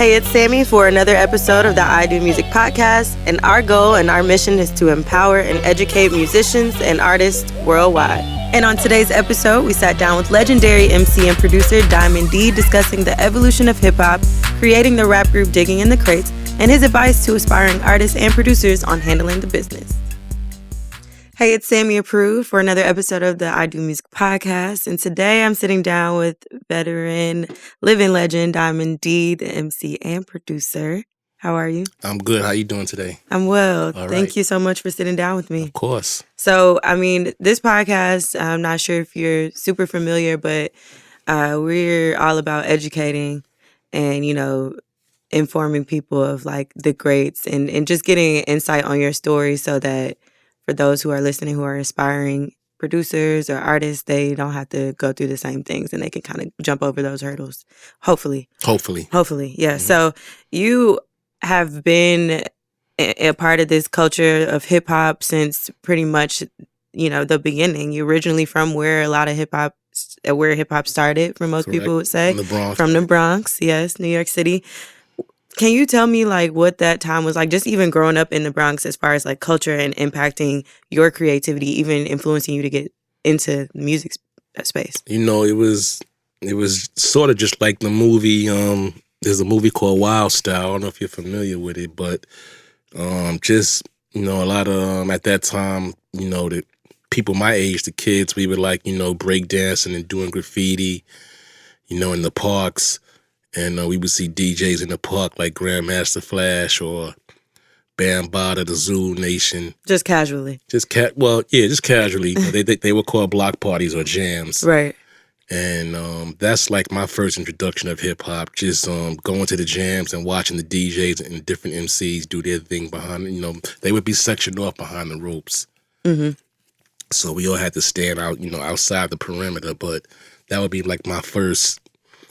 Hey, it's Sammy for another episode of the I Do Music podcast, and our goal and our mission is to empower and educate musicians and artists worldwide. And on today's episode, we sat down with legendary MC and producer Diamond D discussing the evolution of hip-hop, creating the rap group Digging in the Crates, and his advice to aspiring artists and producers on handling the business. Hey, it's Sammy Approved for another episode of the I Do Music podcast. And today I'm sitting down with veteran, living legend, Diamond D, the MC and producer. How are you? I'm good. How you doing today? I'm well. All Thank right. you so much for sitting down with me. Of course. So, this podcast, I'm not sure if you're super familiar, but we're all about educating and, informing people of like the greats and just getting insight on your story so that for those who are listening who are aspiring producers or artists, they don't have to go through the same things and they can kind of jump over those hurdles. Hopefully. Yeah. Mm-hmm. So you have been a part of this culture of hip hop since pretty much, the beginning. You're originally from where hip hop started, for most Correct. People would say. From the Bronx, yes, New York City. Can you tell me like what that time was like, just even growing up in the Bronx as far as like culture and impacting your creativity, even influencing you to get into the music space? It was sort of just like the movie. There's a movie called Wild Style. I don't know if you're familiar with it, but just a lot of at that time, the people my age, the kids, we would like break dancing and doing graffiti, in the parks. And we would see DJs in the park like Grandmaster Flash or Bambaataa, the Zulu Nation. Just casually. Just casually. They were called block parties or jams. Right. And that's like my first introduction of hip hop. Just going to the jams and watching the DJs and different MCs do their thing behind. They would be sectioned off behind the ropes. Mm-hmm. So we all had to stand out, outside the perimeter. But that would be like my first.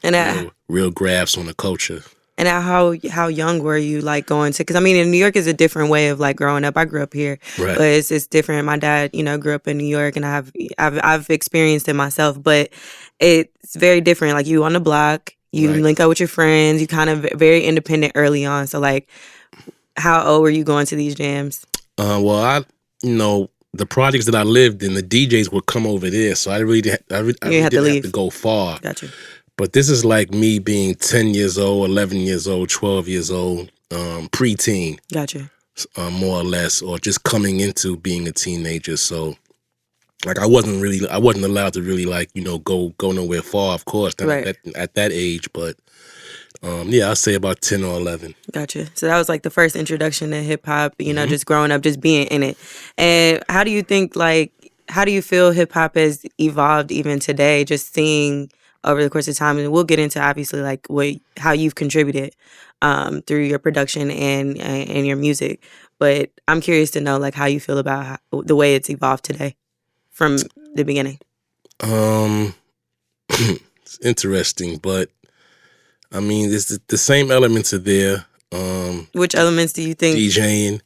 And real grasp on the culture. And how young were you like going to? Because in New York is a different way of like growing up. I grew up here, right. But it's different. My dad, grew up in New York, and I've experienced it myself. But it's very different. Like you on the block, you right. link up with your friends. You kind of very independent early on. So like, how old were you going to these jams? The projects that I lived in, the DJs would come over there, so I really didn't have to go far. Gotcha. But this is like me being 10 years old, 11 years old, 12 years old, preteen. Gotcha. More or less, or just coming into being a teenager. So, like, I wasn't allowed to really like, go nowhere far, of course, right. at that age. But, I'd say about 10 or 11. Gotcha. So that was like the first introduction to hip hop, just growing up, just being in it. And how do you feel hip hop has evolved even today, just seeing over the course of time? And we'll get into obviously like how you've contributed through your production and your music. But I'm curious to know like how you feel about the way it's evolved today from the beginning. It's interesting, but it's the same elements are there. Which elements do you think? DJing,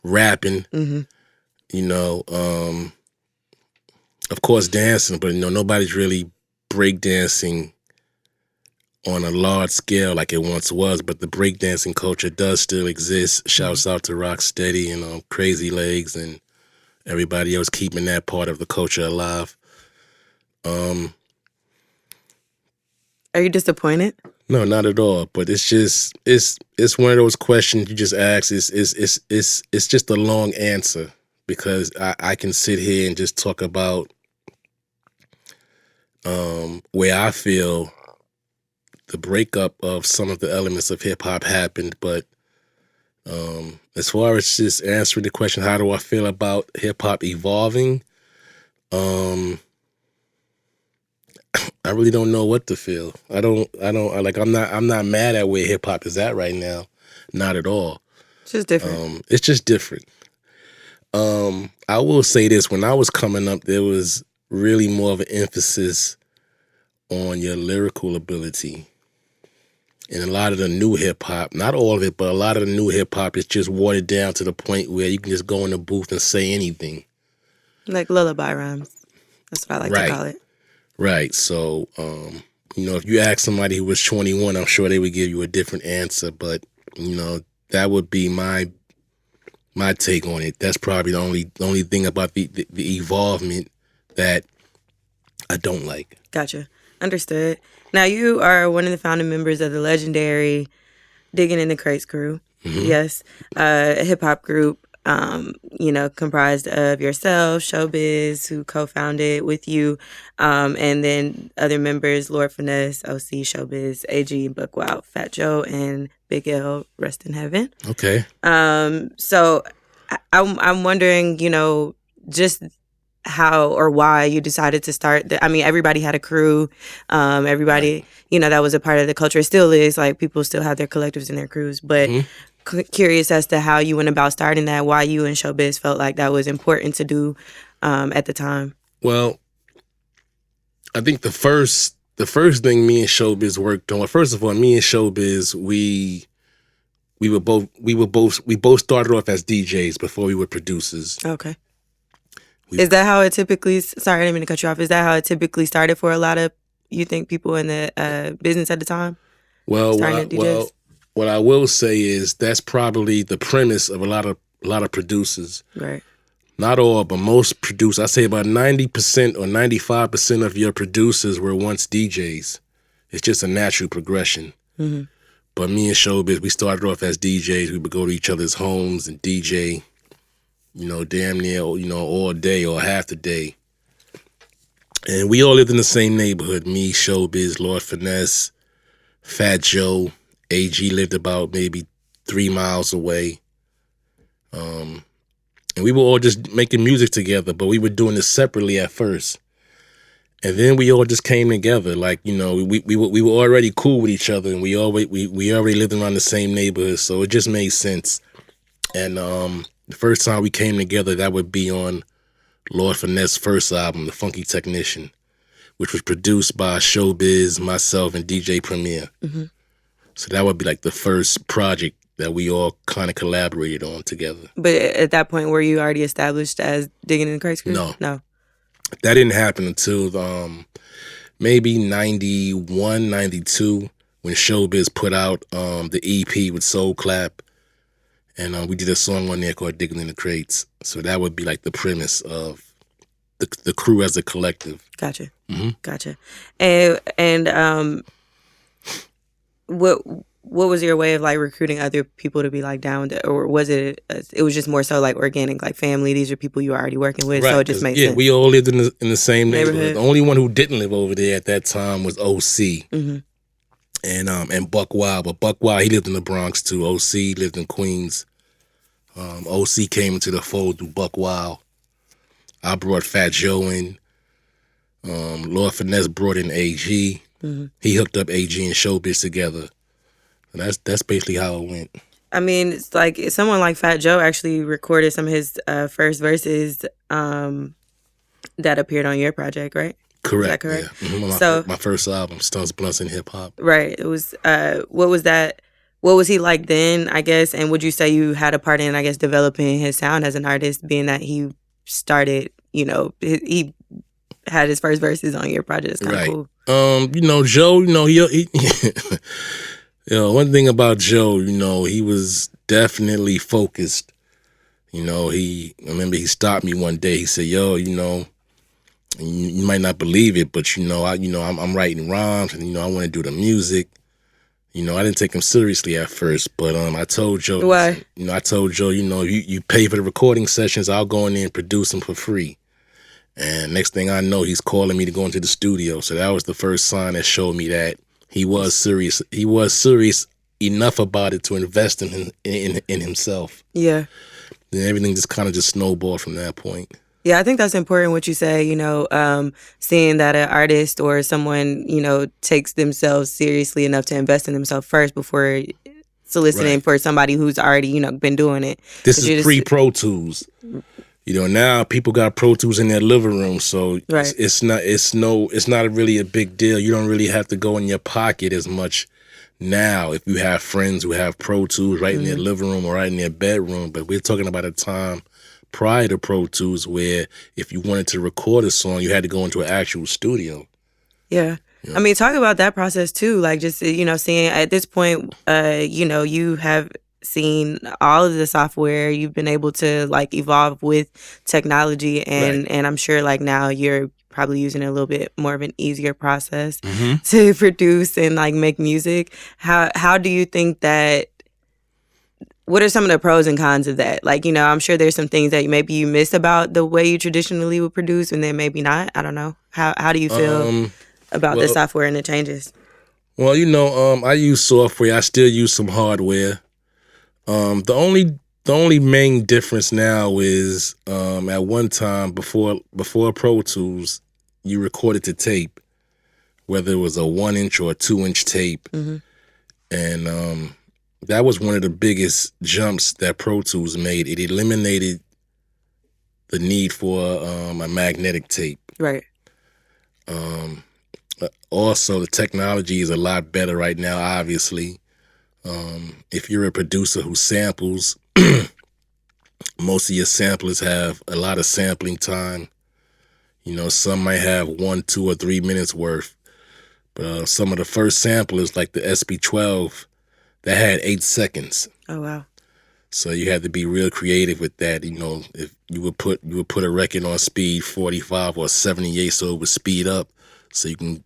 rapping, of course dancing, but nobody's really breakdancing on a large scale like it once was, but the breakdancing culture does still exist. Shouts out to Rocksteady and Crazy Legs and everybody else keeping that part of the culture alive. Are you disappointed? No, not at all. But it's just it's one of those questions you just ask. It's just a long answer because I can sit here and just talk about where I feel the breakup of some of the elements of hip hop happened, but as far as just answering the question, how do I feel about hip hop evolving? I really don't know what to feel. I'm not mad at where hip hop is at right now. Not at all. It's just different. It's just different. I will say this, when I was coming up, there was really more of an emphasis on your lyrical ability. And a lot of the new hip-hop, not all of it, but a lot of the new hip-hop is just watered down to the point where you can just go in the booth and say anything. Like lullaby rhymes. That's what I like to call it. Right. So you know, if you ask somebody who was 21, I'm sure they would give you a different answer. But, you know, that would be my take on it. That's probably the only thing about the evolvement that I don't like. Gotcha. Understood. Now, you are one of the founding members of the legendary Digging in the Crates crew. Mm-hmm. Yes. A hip-hop group, you know, comprised of yourself, Showbiz, who co-founded with you, and then other members, Lord Finesse, OC, Showbiz, AG, Buckwild, Fat Joe, and Big L, rest in heaven. Okay. So I'm wondering, you know, just how or why you decided to start. I mean, everybody had a crew. Everybody, Right. you know, that was a part of the culture. It still is. Like, people still have their collectives and their crews. But curious as to how you went about starting that, why you and Showbiz felt like that was important to do at the time. Well, I think the first thing me and Showbiz worked on. First of all, me and Showbiz, we both started off as DJs before we were producers. Okay. Is that how it typically, sorry, I didn't mean to cut you off. Is that how it typically started for a lot of, you think, people in the business at the time? Well, Starting at DJs? what I will say is that's probably the premise of a lot of producers. Right. Not all, but most producers. I say about 90% or 95% of your producers were once DJs. It's just a natural progression. Mm-hmm. But me and Showbiz, we started off as DJs. We would go to each other's homes and DJ, you know, damn near, you know, all day or half the day. And we all lived in the same neighborhood. Me, Showbiz, Lord Finesse, Fat Joe, AG lived about maybe 3 miles away. And we were all just making music together, but we were doing this separately at first. And then we all just came together. Like, you know, we were already cool with each other, and we already lived around the same neighborhood, so it just made sense. And the first time we came together, that would be on Lord Finesse's first album, The Funky Technician, which was produced by Showbiz, myself, and DJ Premier. Mm-hmm. So that would be like the first project that we all kind of collaborated on together. But at that point, were you already established as Digging in the Crates crew? No. That didn't happen until maybe 91, 92, when Showbiz put out the EP with Soul Clap. And we did a song on there called Digging in the Crates. So that would be like the premise of the crew as a collective. Gotcha. Mm-hmm. Gotcha. And what was your way of like recruiting other people to be like down to, or was it was just more so like organic, like family? These are people you were already working with, Right, so it just made sense. Yeah, we all lived in the same neighborhood. The only one who didn't live over there at that time was OC. Mm-hmm. And Buck Wild. But Buck Wild, he lived in the Bronx too. OC lived in Queens. OC came into the fold through Buck Wild. I brought Fat Joe in. Lord Finesse brought in AG. Mm-hmm. He hooked up AG and Showbiz together. And that's basically how it went. I mean, it's like someone like Fat Joe actually recorded some of his first verses that appeared on your project, right? Correct. Is that correct? Yeah. Mm-hmm. So my first album, Stunts, Blunts, and Hip Hop. right. It was what was that? What was he like then, I guess? And would you say you had a part in, I guess, developing his sound as an artist, being that he started, you know, he had his first verses on your project? It's kind of Right. cool. You know, Joe, you know, he you know, one thing about Joe, you know, he was definitely focused. You know, I remember he stopped me one day. He said, "Yo, you know, you might not believe it, but you know, I'm writing rhymes, and you know, I want to do the music." You know, I didn't take him seriously at first, but I told Joe, Why? you know, I told Joe, you know, you pay for the recording sessions, I'll go in there and produce them for free. And next thing I know, he's calling me to go into the studio. So that was the first sign that showed me that he was serious. He was serious enough about it to invest in himself. Yeah. Then everything just kind of just snowballed from that point. Yeah, I think that's important what you say, you know, seeing that an artist or someone, you know, takes themselves seriously enough to invest in themselves first before soliciting for somebody who's already, you know, been doing it. This is pre-Pro Tools. You know, now people got Pro Tools in their living room, so it's not really a big deal. You don't really have to go in your pocket as much now if you have friends who have Pro Tools right in their living room or right in their bedroom. But we're talking about a time prior to Pro Tools where if you wanted to record a song, you had to go into an actual studio. Yeah. I mean, talk about that process too. Like, just seeing at this point, you have seen all of the software. You've been able to like evolve with technology, and I'm sure like now you're probably using a little bit more of an easier process to produce and like make music. How do you think that? What are some of the pros and cons of that? Like, I'm sure there's some things that maybe you miss about the way you traditionally would produce, and then maybe not. I don't know. How do you feel about the software and the changes? Well, I use software. I still use some hardware. The only main difference now is at one time before Pro Tools, you recorded to tape, whether it was a 1-inch or a 2-inch tape, and that was one of the biggest jumps that Pro Tools made. It eliminated the need for a magnetic tape. Right. Also, the technology is a lot better right now, obviously. If you're a producer who samples, most of your samplers have a lot of sampling time. Some might have 1, 2, or 3 minutes worth. But some of the first samplers, like the SP12, that had 8 seconds. Oh, wow. So you had to be real creative with that. If you would put a record on speed 45 or 78 so it would speed up so you can,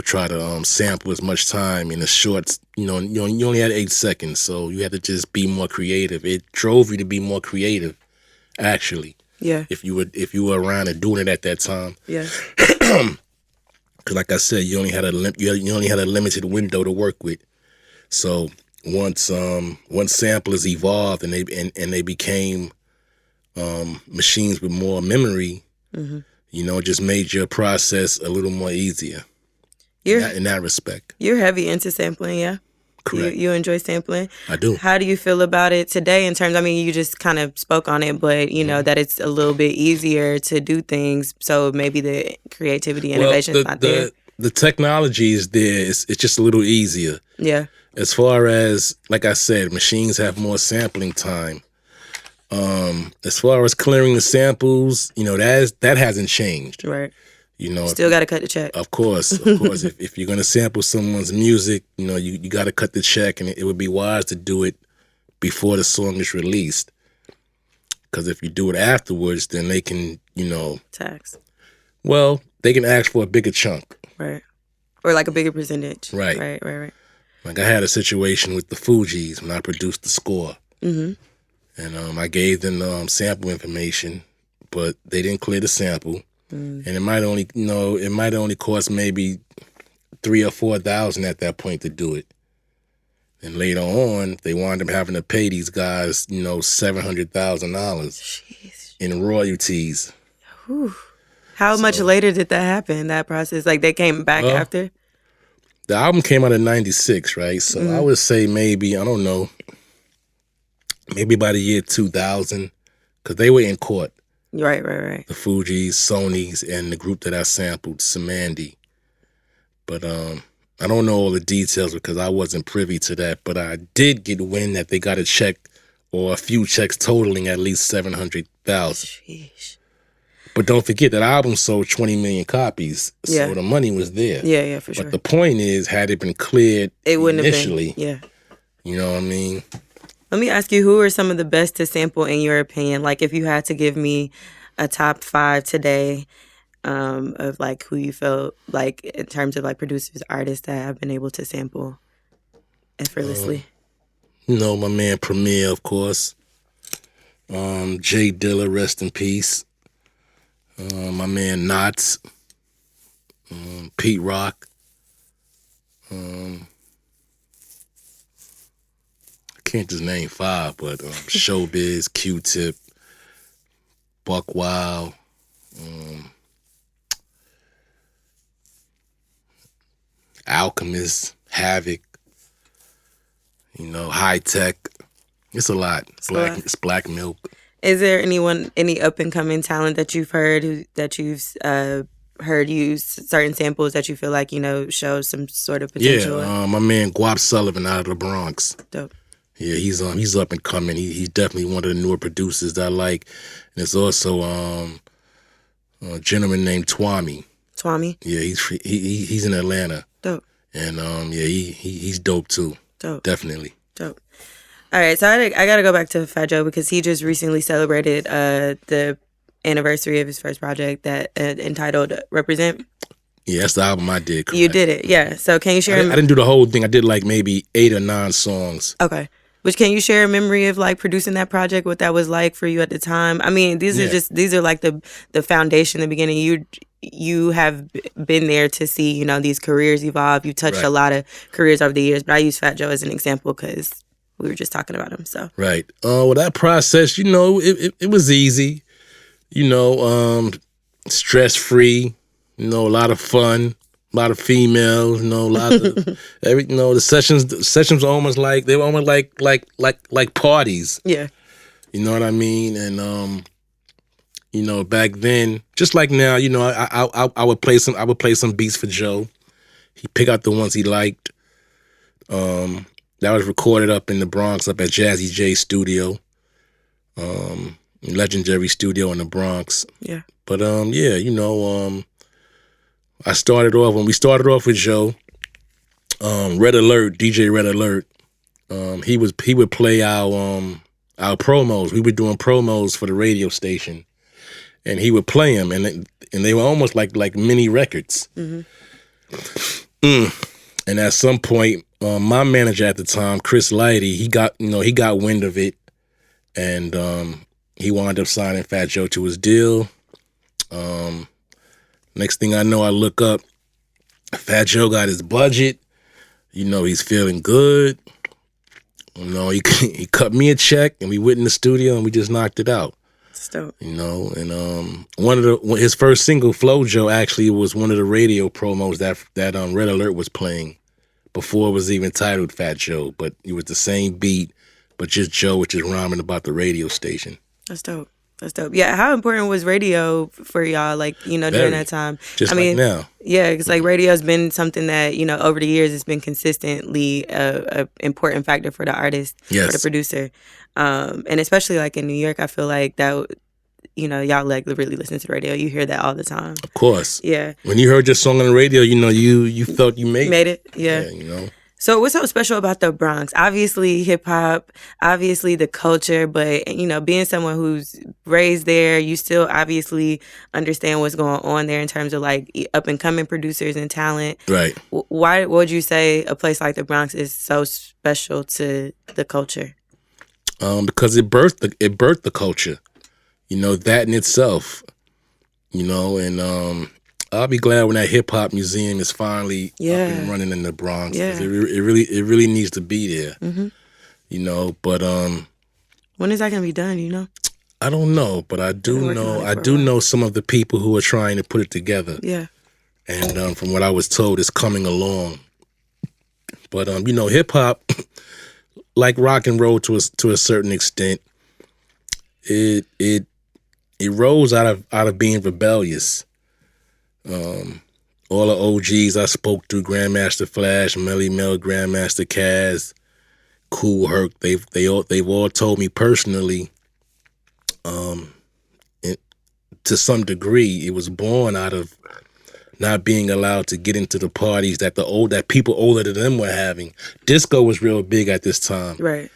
try to sample as much time in a short, you only had 8 seconds. So you had to just be more creative. It drove you to be more creative, actually. Yeah. If you were around and doing it at that time. Yeah. Because like I said, you only had a limited window to work with. So once samplers evolved and they became machines with more memory, it just made your process a little more easier. In that respect. You're heavy into sampling, yeah? Correct. You enjoy sampling? I do. How do you feel about it today in terms, you just kind of spoke on it, but that it's a little bit easier to do things, so maybe the creativity, innovation is not there? The technology is there. It's just a little easier. Yeah. As far as, like I said, machines have more sampling time. As far as clearing the samples, that hasn't changed. Right. Still got to cut the check. Of course. if you're going to sample someone's music, you got to cut the check, and it would be wise to do it before the song is released. Because if you do it afterwards, then they can, tax. Well, they can ask for a bigger chunk. Right. Or like a bigger percentage. Right. Right. Like I had a situation with the Fugees when I produced the score. And I gave them sample information, but they didn't clear the sample. And it might only cost maybe $3,000 or $4,000 at that point to do it. And later on, they wound up having to pay these guys, $700,000 in royalties. Whew. How much later did that happen? That process, like they came back after? The album came out in '96, right? So I would say maybe, I don't know, maybe by the year 2000, because they were in court. Right. The Fugees, Sonys, and the group that I sampled, Samandi. But I don't know all the details because I wasn't privy to that. But I did get wind that they got a check or a few checks totaling at least $700,000. Sheesh. But don't forget that album sold 20 million copies, so the money was there. Yeah, for sure. But the point is, had it been cleared initially, yeah. You know what I mean? Let me ask you, who are some of the best to sample in your opinion? Like, if you had to give me a top 5 today of like who you felt like in terms of like producers, artists that have been able to sample effortlessly. My man Premier, of course. Jay Dilla, rest in peace. My man Knots. Pete Rock. I can't just name 5, but Showbiz, Q-Tip, Buck Wild, Alchemist, Havoc, High Tech. It's a lot. It's Black Milk. Is there any up and coming talent that you've heard heard use certain samples that you feel like show some sort of potential? Yeah, my man Guap Sullivan out of the Bronx. Dope. Yeah, he's up and coming. He's definitely one of the newer producers that I like. And there's also a gentleman named Twami. Twami. Yeah, he's in Atlanta, Dope. and yeah, he's dope too. Dope. Definitely. Dope. All right, so I got to go back to Fat Joe because he just recently celebrated the anniversary of his first project that entitled Represent. Yeah, that's the album I did. Correct. You did it, yeah. So can you share? I didn't do the whole thing. I did like maybe 8 or 9 songs. Okay. Which can you share a memory of like producing that project? What that was like for you at the time? I mean, these are like the foundation, the beginning. You have been there to see, you know, these careers evolve. You touched a lot of careers over the years, but I use Fat Joe as an example because we were just talking about him. So right. Well, that process, you know, it was easy. You know, stress free. You know, a lot of fun. A lot of females, you know, a lot of the sessions were almost like they were almost like parties. Yeah. You know what I mean? And you know, back then, just like now, you know, I would play some beats for Joe. He'd pick out the ones he liked. That was recorded up in the Bronx, up at Jazzy J Studio. Legendary studio in the Bronx. Yeah. But yeah, you know, when we started off with Joe, Red Alert, DJ Red Alert, he would play our promos. We were doing promos for the radio station, and he would play them, and they were almost like mini records. Mm-hmm. And at some point, my manager at the time, Chris Lighty, he got wind of it, and he wound up signing Fat Joe to his deal. Next thing I know, I look up, Fat Joe got his budget. You know, he's feeling good. You know, he cut me a check, and we went in the studio, and we just knocked it out. Dope. You know, and his first single, Flow Joe, actually was one of the radio promos that Red Alert was playing before it was even titled Fat Joe, but it was the same beat, but just Joe, which is rhyming about the radio station. That's dope. That's dope. Yeah, how important was radio for y'all, like, you know, during that time? Just like now. Yeah, because, like, radio's been something that, you know, over the years it's been consistently a important factor for the artist, for the producer. And especially, like, in New York, I feel like that, you know, y'all, like, really listen to the radio. You hear that all the time. Of course. Yeah. When you heard your song on the radio, you know, you felt you made it. Yeah. Yeah, you know. So what's so special about the Bronx? Obviously hip hop, obviously the culture, but, you know, being someone who's raised there, you still obviously understand what's going on there in terms of like up and coming producers and talent. Right. Why would you say a place like the Bronx is so special to the culture? Because it birthed the culture. You know, that in itself. You know, and I'll be glad when that hip hop museum is finally up and running in the Bronx. Yeah. It really needs to be there. Mm-hmm. You know, but when is that gonna be done? You know, I don't know, but I do know some of the people who are trying to put it together. Yeah, and from what I was told, it's coming along. But you know, hip hop, like rock and roll to a certain extent, it rose out of being rebellious. All the OGs I spoke to, Grandmaster Flash, Melly Mel, Grandmaster Caz, Kool Herc, they've all told me personally, to some degree, it was born out of not being allowed to get into the parties that people older than them were having. Disco was real big at this time. Right.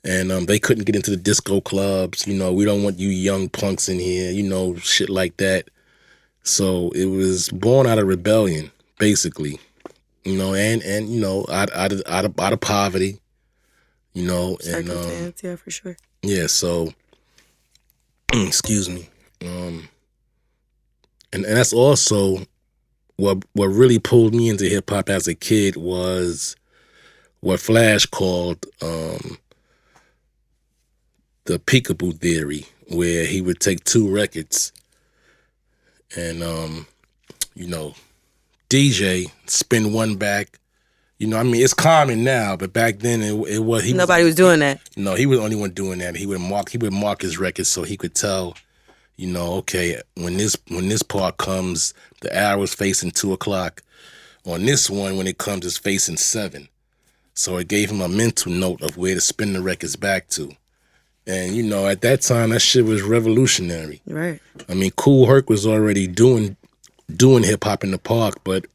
And they couldn't get into the disco clubs. You know, we don't want you young punks in here, you know, shit like that. So it was born out of rebellion, basically, you know, and you know, out of poverty, you know, and yeah, for sure. Yeah, so excuse me, and that's also what really pulled me into hip hop as a kid was what Flash called the peekaboo theory, where he would take 2 records. And, you know, DJ, spin one back. You know, I mean, it's common now, but back then it was... Nobody was doing that. No, he was the only one doing that. He would mark his records so he could tell, you know, okay, when this part comes, the arrow's facing 2 o'clock. On this one, when it comes, it's facing 7. So it gave him a mental note of where to spin the records back to. And, you know, at that time, that shit was revolutionary. Right. I mean, Kool Herc was already doing doing hip hop in the park, but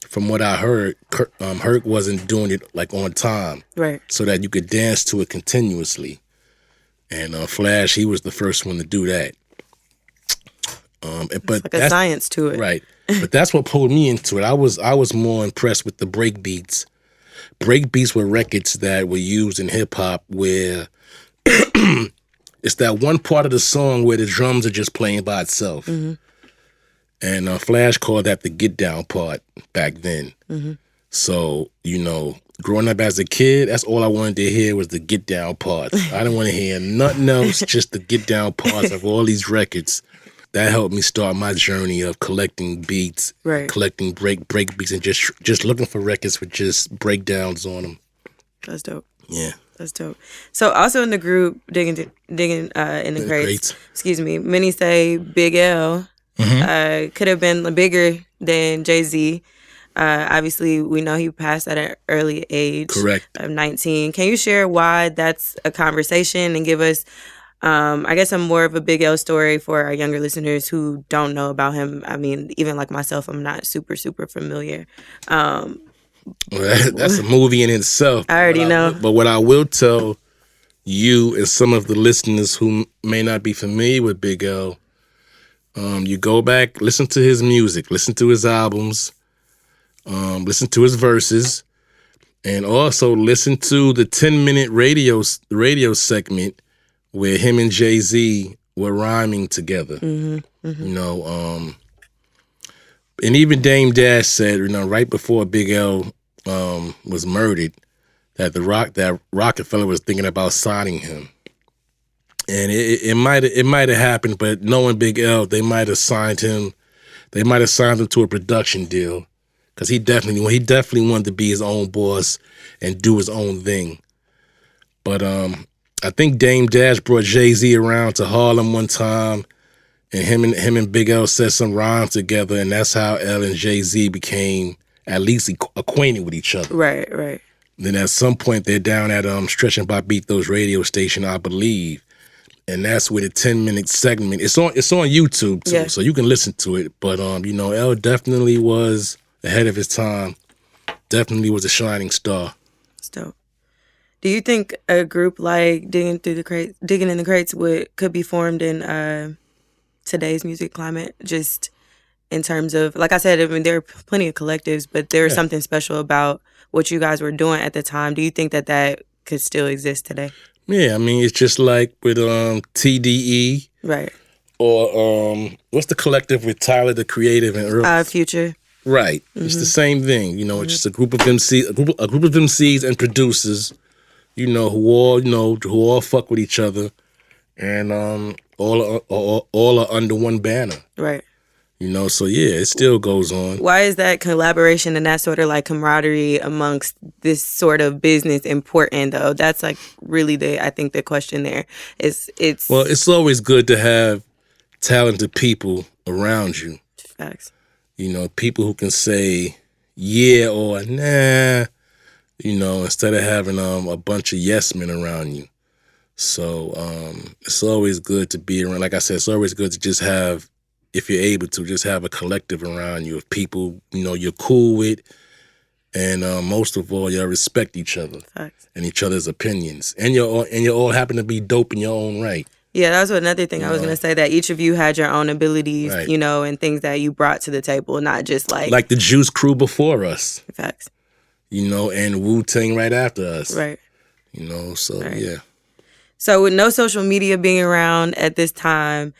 from what I heard, Herc wasn't doing it like on time, Right. so that you could dance to it continuously. And Flash, he was the first one to do that. But Like a science to it. right. But that's what pulled me into it. I was more impressed with the break beats. Break beats were records that were used in hip hop where it's that one part of the song where the drums are just playing by itself. Mm-hmm. And Flash called that the get down part back then. Mm-hmm. So, growing up as a kid, that's all I wanted to hear was the get down parts. I didn't want to hear nothing else, just the get down parts of all these records. That helped me start my journey of collecting beats, Right. collecting break beats, and just looking for records with just breakdowns on them. That's dope. Yeah. That's dope. So also in the group, digging in the crates, excuse me, many say Big L could have been bigger than Jay-Z. Obviously, we know he passed at an early age. Correct. Of 19. Can you share why that's a conversation and give us, I guess, a more of a Big L story for our younger listeners who don't know about him? I mean, even like myself, I'm not super familiar. Well, that's a movie in itself. I already know. But what I will tell you and some of the listeners who may not be familiar with Big L, you go back, listen to his music, listen to his albums, listen to his verses, and also listen to the 10-minute radio segment where him and Jay-Z were rhyming together. Mm-hmm, mm-hmm. And even Dame Dash said, right before Big L was murdered, that Rockefeller was thinking about signing him. And it might have happened, but knowing Big L, they might have signed him. They might have signed him to a production deal because he definitely wanted to be his own boss and do his own thing. But I think Dame Dash brought Jay-Z around to Harlem one time, and him and Big L said some rhymes together, and that's how L and Jay-Z became at least acquainted with each other. Right. Then at some point they're down at Stretch and Bobbito's radio station, I believe. And that's where the 10-minute segment, it's on YouTube too, so you can listen to it. But L definitely was ahead of his time. Definitely was a shining star. That's dope. Do you think a group like Digging in the Crates could be formed in today's music climate? Just in terms of, like I said, I mean, there are plenty of collectives, but there was something special about what you guys were doing at the time. Do you think that could still exist today? Yeah, I mean, it's just like with TDE. Right. Or what's the collective with Tyler, the Creative, and Earl? Future. Right. Mm-hmm. It's the same thing. It's just a group of MCs, a group of MCs and producers, who all fuck with each other, and all are under one banner. Right. So yeah, it still goes on. Why is that collaboration and that sort of like camaraderie amongst this sort of business important though? That's like really I think the question there is. Well, it's always good to have talented people around you. Facts. People who can say yeah or nah, instead of having a bunch of yes men around you. So it's always good to be around. Like I said, it's always good to just have, if you're able to, just have a collective around you of people, you're cool with, and most of all, y'all respect each other. Facts. And each other's opinions, and you all happen to be dope in your own right. Yeah, that was another thing I was going to say, that each of you had your own abilities, right. And things that you brought to the table, not just like the Juice Crew before us. Facts. And Wu-Tang right after us. Right. So right. Yeah. So with no social media being around at this time,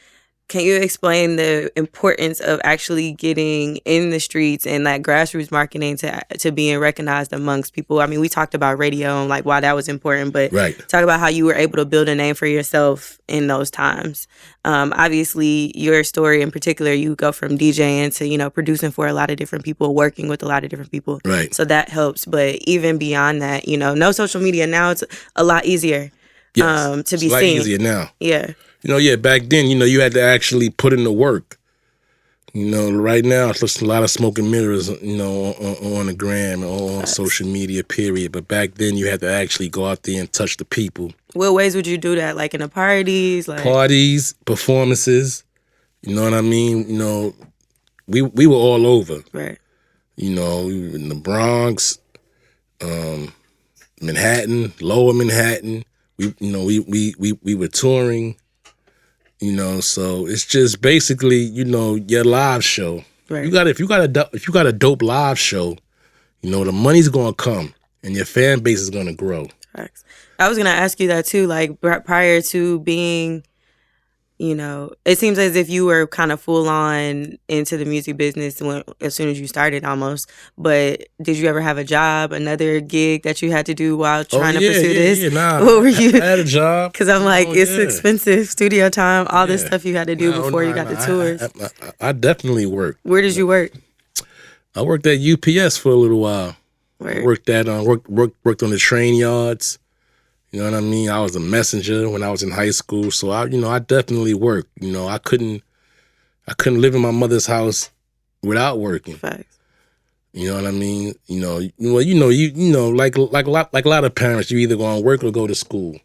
can you explain the importance of actually getting in the streets and that grassroots marketing to being recognized amongst people? I mean, we talked about radio and like why that was important, but talk about how you were able to build a name for yourself in those times. Obviously, your story in particular, you go from DJing to, producing for a lot of different people, working with a lot of different people. Right. So that helps. But even beyond that, no social media now, it's a lot easier to be it's seen. A lot easier now. Yeah. Back then, you had to actually put in the work. Right now, it's just a lot of smoke and mirrors, on the gram or on social media, period. But back then, you had to actually go out there and touch the people. What ways would you do that? Like in the parties? Parties, performances, you know what I mean? we were all over. Right. You know, we were in the Bronx, Manhattan, Lower Manhattan. We were touring. You know, so it's just basically, you know, your live show. Right. If you got a dope live show, you know, the money's gonna come and your fan base is gonna grow. Facts. I was gonna ask you that too. Like prior to being, you know, it seems as if you were kind of full on into the music business as soon as you started almost. But did you ever have a job, another gig that you had to do while trying to pursue this? Yeah, nah. What were you? I had a job. Because I'm like, it's expensive, studio time, all this stuff you had to do before you got the tours. I definitely worked. Where did you work? I worked at UPS for a little while. Where? I worked on the train yards. You know what I mean? I was a messenger when I was in high school, so I definitely worked. You know, I couldn't live in my mother's house without working. Facts. You know what I mean? You know, like a lot of parents, you either go on work or go to school.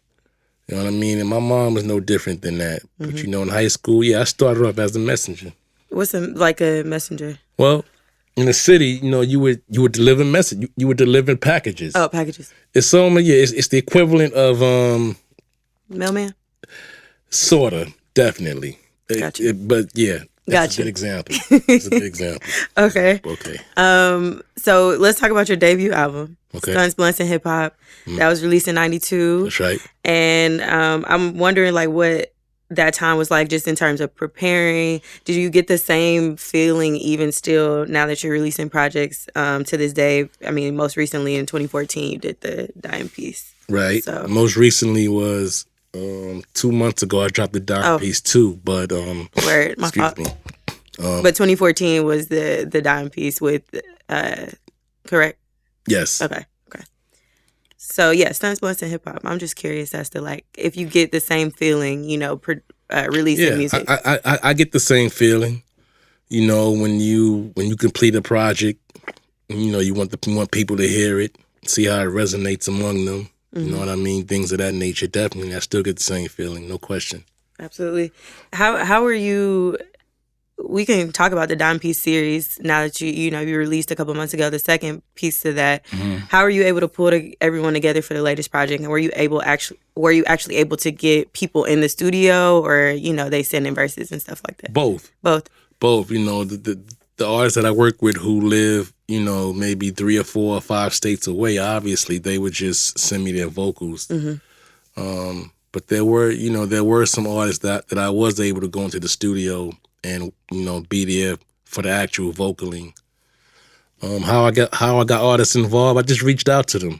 You know what I mean? And my mom was no different than that. Mm-hmm. But you know, in high school, I started off as a messenger. What's like a messenger? Well, in the city, you know, you would deliver you would deliver packages. Oh, packages. It's it's the equivalent of mailman. Sorta, definitely. Gotcha. But yeah, that's a good example. It's a good example. Okay. Okay. So let's talk about your debut album, okay. Stunts, Blunts, and Hip Hop. That was released in '92. That's right. And I'm wondering, like, what that time was like just in terms of preparing. Did you get the same feeling even still now that you're releasing projects to this day? I mean, most recently in 2014 you did the Dime piece. Right. So most recently was 2 months ago I dropped the Dime piece too, but word, my excuse fault. me. But 2014 was the Dime piece with correct? Yes. Okay. So yeah, Stunts, Blunts, and Hip Hop. I'm just curious as to like if you get the same feeling, you know, releasing music. I get the same feeling. You know, when you complete a project, you know, you want people to hear it, see how it resonates among them. Mm-hmm. You know what I mean? Things of that nature. Definitely, I still get the same feeling. No question. Absolutely. How are you? We can talk about the Dime Piece series now that you released a couple months ago the second piece to that. Mm-hmm. How are you able to pull everyone together for the latest project? And were you actually able to get people in the studio, or you know they send in verses and stuff like that? Both. You know, the artists that I work with who live, you know, maybe 3 or 4 or 5 states away, obviously they would just send me their vocals. Mm-hmm. But there were some artists that I was able to go into the studio and, you know, be there for the actual vocaling. How I got artists involved, I just reached out to them.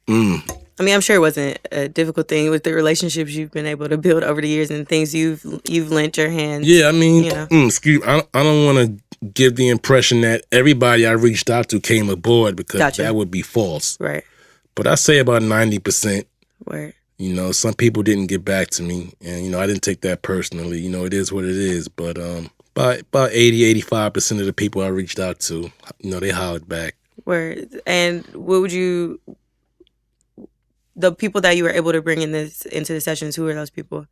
I mean, I'm sure it wasn't a difficult thing with the relationships you've been able to build over the years and things you've lent your hands. Yeah, I mean, you know. Excuse me, I don't want to give the impression that everybody I reached out to came aboard because that would be false. Right. But I say about 90%. Right. You know, some people didn't get back to me, and, you know, I didn't take that personally. You know, it is what it is. But about 80-85% of the people I reached out to, you know, they hollered back. Word. And what would you, the people that you were able to bring into the sessions, who were those people?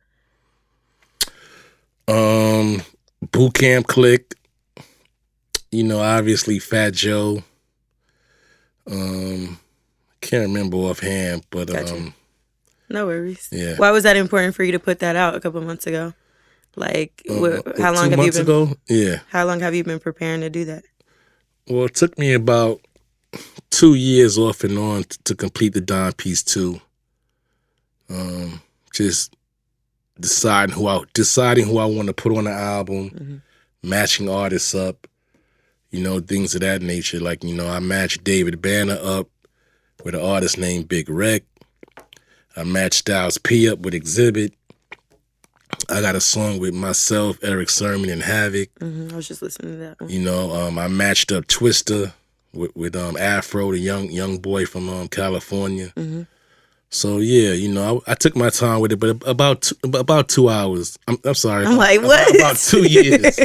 Boot Camp Click, you know, obviously Fat Joe. Can't remember offhand, but Gotcha. No worries. Yeah. Why was that important for you to put that out a couple months ago? Like, how long 2 months ago? Yeah. How long have you been preparing to do that? Well, it took me about 2 years off and on to complete the Dime Piece 2. Just deciding who I want to put on the album, mm-hmm. matching artists up, you know, things of that nature. Like, you know, I matched David Banner up with an artist named Big Rec. I matched Styles P up with Exhibit. I got a song with myself, Eric Sermon, and Havoc. Mm-hmm. I was just listening to that one. You know, I matched up Twista with Afro, the young boy from California. Mm-hmm. So yeah, you know, I took my time with it, but about 2 hours. I'm sorry. I'm like, what? About 2 years.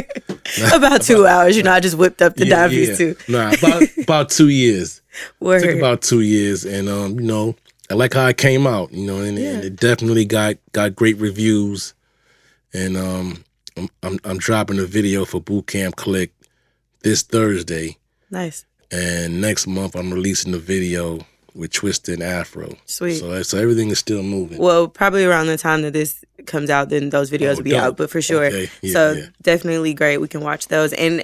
About 2 hours. You know, I just whipped up the Dime Piece too. Nah, about 2 years. Word. It took about 2 years, and you know, I like how it came out. You know, and it definitely got great reviews. And I'm dropping a video for Boot Camp Click this Thursday. Nice. And next month I'm releasing the video with Twista and Afro. Sweet. So everything is still moving. Well, probably around the time that this comes out, then those videos will be out. But for sure, okay. Definitely great. We can watch those. And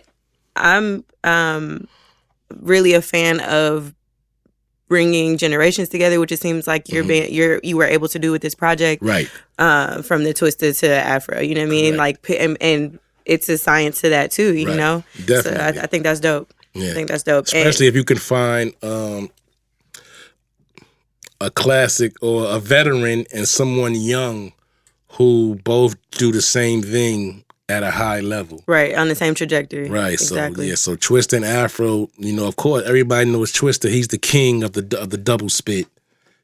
I'm really a fan of bringing generations together, which it seems like you were able to do with this project, right? From the Twista to Afro. You know what I mean? Correct. Like, and it's a science to that too. You know, definitely. So I think that's dope. Yeah. I think that's dope, especially if you can find a classic or a veteran and someone young who both do the same thing at a high level. Right, on the same trajectory. Right, exactly. So Twista and Afro, of course, everybody knows Twista. He's the king of the double spit,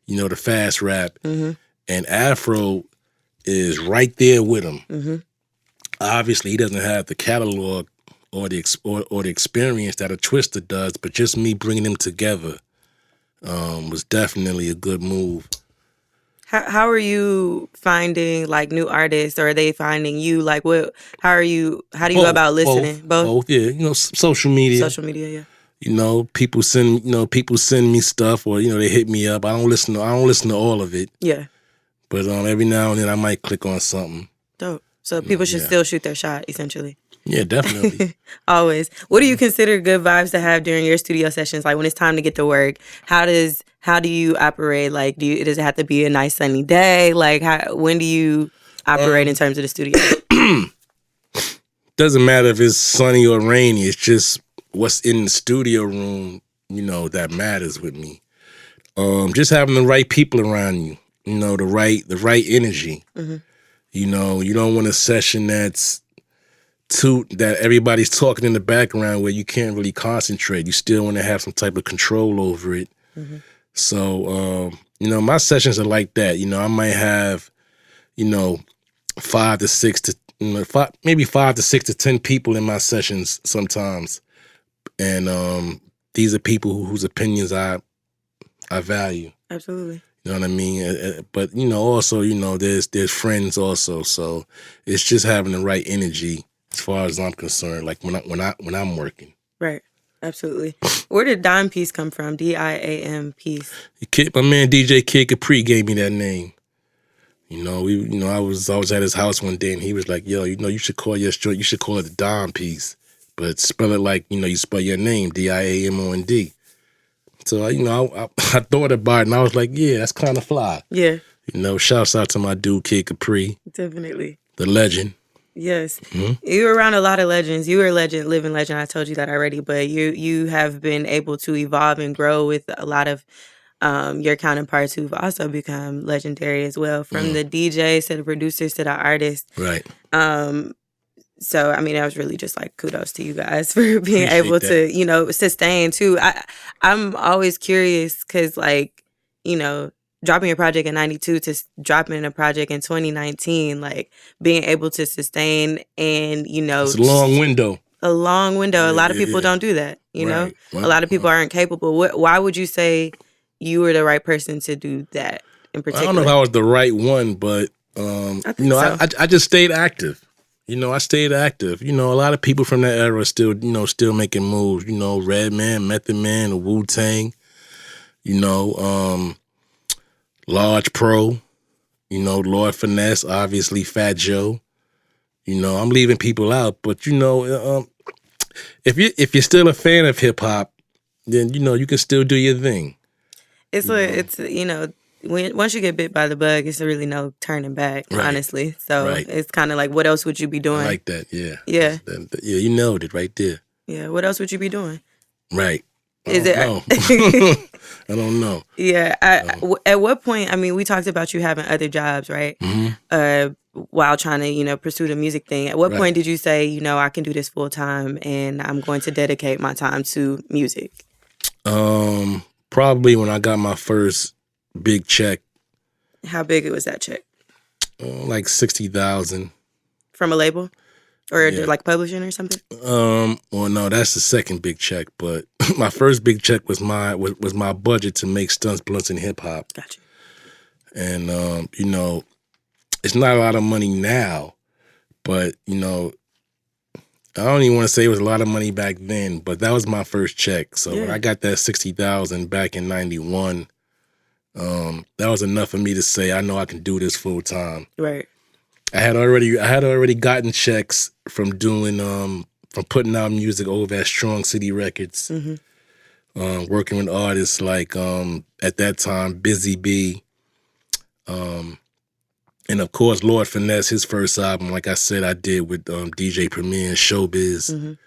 the fast rap. Mm-hmm. And Afro is right there with him. Mm-hmm. Obviously, he doesn't have the catalog or the experience that a Twista does, but just me bringing them together was definitely a good move. How are you finding like new artists, or are they finding you? Like, how do you go about listening? Both, yeah. Social media. Social media, yeah. People send me stuff, or they hit me up. I don't listen to all of it. Yeah. But every now and then I might click on something. Dope. So people should still shoot their shot, essentially. Yeah, definitely. Always. What do you consider good vibes to have during your studio sessions? Like when it's time to get to work, how do you operate? Like, does it have to be a nice sunny day? Like, when do you operate in terms of the studio? Doesn't matter if it's sunny or rainy. It's just what's in the studio room, that matters with me. Just having the right people around you, the right energy. Mm-hmm. You don't want a session that everybody's talking in the background where you can't really concentrate. You still want to have some type of control over it. Mm-hmm. So, my sessions are like that. I might have, 5 to 6 to 10 people in my sessions sometimes. And these are people whose opinions I value. Absolutely. You know what I mean? But, also, there's friends also. So it's just having the right energy as far as I'm concerned, like when I'm working. Right. Absolutely. Where did Dime Piece come from? DIAM Piece. My man DJ Kid Capri gave me that name. I was at his house one day and he was like, "Yo, you should call your joint, you should call it the Dime Piece, but spell it like you spell your name, DIAMOND." So I thought about it and I was like, "Yeah, that's kind of fly." Yeah. Shouts out to my dude Kid Capri. Definitely. The legend. Yes. Mm-hmm. You were around a lot of legends. You were a legend, living legend. I told you that already, but you have been able to evolve and grow with a lot of your counterparts who've also become legendary as well, from the DJs to the producers to the artists. Right. So, I mean, that was really just like kudos to you guys for being able to, sustain too. I'm always curious because like, dropping a project in 92 to dropping a project in 2019, like being able to sustain and, it's a long window. A long window. Yeah, a lot of people don't do that, Right. A lot of people aren't capable. Why would you say you were the right person to do that in particular? I don't know if I was the right one, but, I just stayed active. I stayed active. A lot of people from that era still making moves. Redman, Method Man, Wu-Tang, Large Pro, Lord Finesse, obviously Fat Joe. I'm leaving people out, but if you're still a fan of hip hop, then you can still do your thing. It's once you get bit by the bug, it's really no turning back, honestly. So it's kind of like, what else would you be doing? I like that, yeah. Yeah. Yeah, you nailed it right there. Yeah, what else would you be doing? Right. I don't know. Yeah. At what point, I mean, we talked about you having other jobs, right? Mm-hmm. While trying to, pursue the music thing. At what point did you say, I can do this full time and I'm going to dedicate my time to music? Probably when I got my first big check. How big was that check? Like 60,000. From a label? Or like publishing or something? Well, no, that's the second big check. But my first big check was my budget to make stunts, blunts, and hip hop. Gotcha. And it's not a lot of money now, but I don't even want to say it was a lot of money back then, but that was my first check. So when Yeah. I got that $60,000 back in '91, that was enough for me to say, I know I can do this full time. Right. I had already gotten checks from doing from putting out music over at Strong City Records, working with artists like at that time Busy B, and of course Lord Finesse. His first album, like I said, I did with DJ Premier and Showbiz.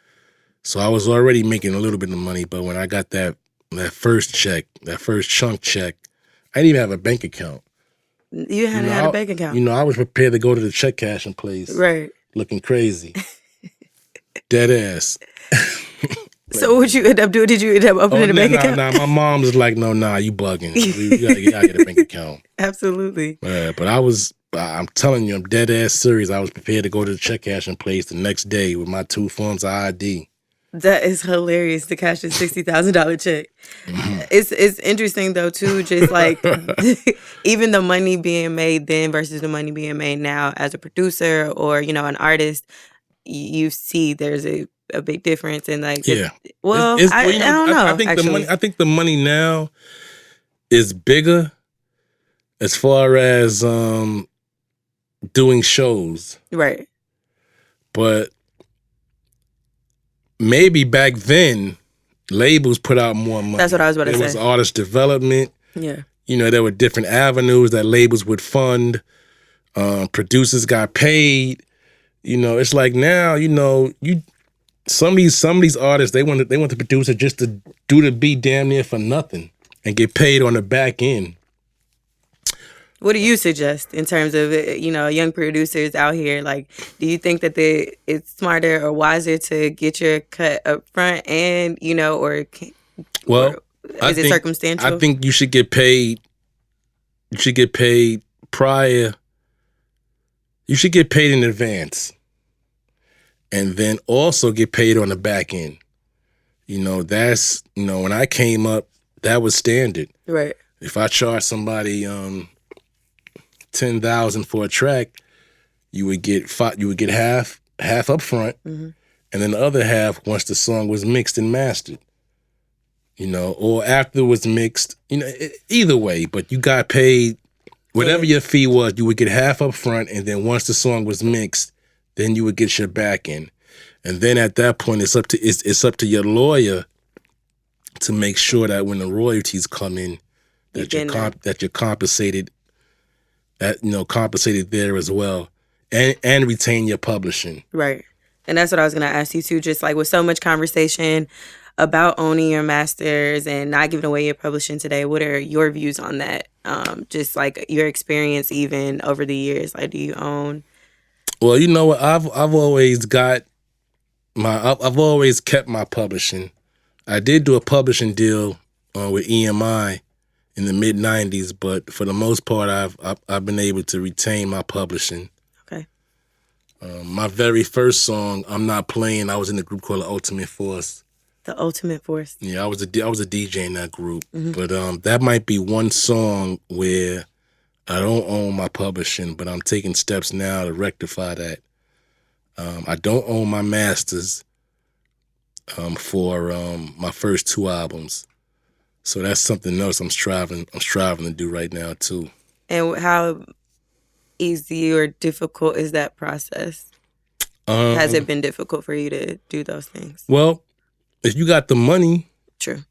So I was already making a little bit of money, but when I got that first check, that first chunk check, I didn't even have a bank account. You hadn't had a bank account. I was prepared to go to the check cashing place, Right. looking crazy, dead ass. So what you end up doing? Did you end up opening a bank account? Nah. My mom was like, "No, nah, you bugging. You gotta get a bank account." Absolutely. But I'm telling you, I'm dead ass serious. I was prepared to go to the check cashing place the next day with my 2 forms of ID. That is hilarious to cash a $60,000 check. It's interesting though too, just like even the money being made then versus the money being made now as a producer or an artist, you see there's a big difference in like I don't know. I think the money now is bigger as far as doing shows, right? But maybe back then, labels put out more money. That's what I was about to say. It was artist development. Yeah. There were different avenues that labels would fund. Producers got paid. It's like now, some of these artists, they want the producer just to do the beat damn near for nothing and get paid on the back end. What do you suggest in terms of young producers out here? Like, do you think that it's smarter or wiser to get your cut up front and or is it circumstantial? I think you should get paid. You should get paid prior. You should get paid in advance, and then also get paid on the back end. That's when I came up, that was standard. Right. If I charge somebody $10,000 for a track, you would get half up front, and then the other half once the song was mixed and mastered. Or after it was mixed. Either way, but you got paid. Whatever your fee was, you would get half up front, and then once the song was mixed, then you would get your back end. And then at that point, it's up to your lawyer to make sure that when the royalties come in, that you're compensated. Compensated there as well, and retain your publishing. Right, and that's what I was gonna ask you too. Just like with so much conversation about owning your masters and not giving away your publishing today, what are your views on that? Just like your experience, even over the years. Like, do you own? Well, you know what? I've always got I've always kept my publishing. I did do a publishing deal with EMI in the mid '90s, but for the most part, I've been able to retain my publishing. Okay. My very first song, "I'm Not Playing," I was in a group called The Ultimate Force. The Ultimate Force. Yeah, I was a DJ in that group, but that might be one song where I don't own my publishing, but I'm taking steps now to rectify that. I don't own my masters for my first 2 albums. So that's something else I'm striving to do right now too. And how easy or difficult is that process? Has it been difficult for you to do those things? Well, if you got the money, true.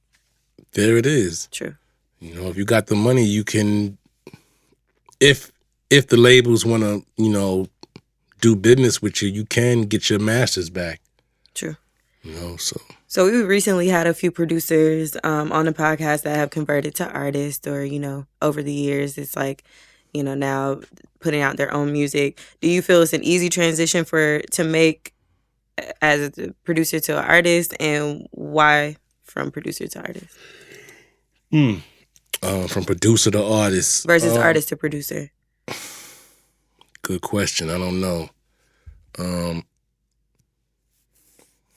There it is. True. If you got the money, you can. If the labels want to, do business with you, you can get your masters back. True. So we recently had a few producers on the podcast that have converted to artists or, over the years, it's like, now putting out their own music. Do you feel it's an easy transition to make as a producer to an artist, and why from producer to artist? From producer to artist. Versus artist to producer. Good question. I don't know. I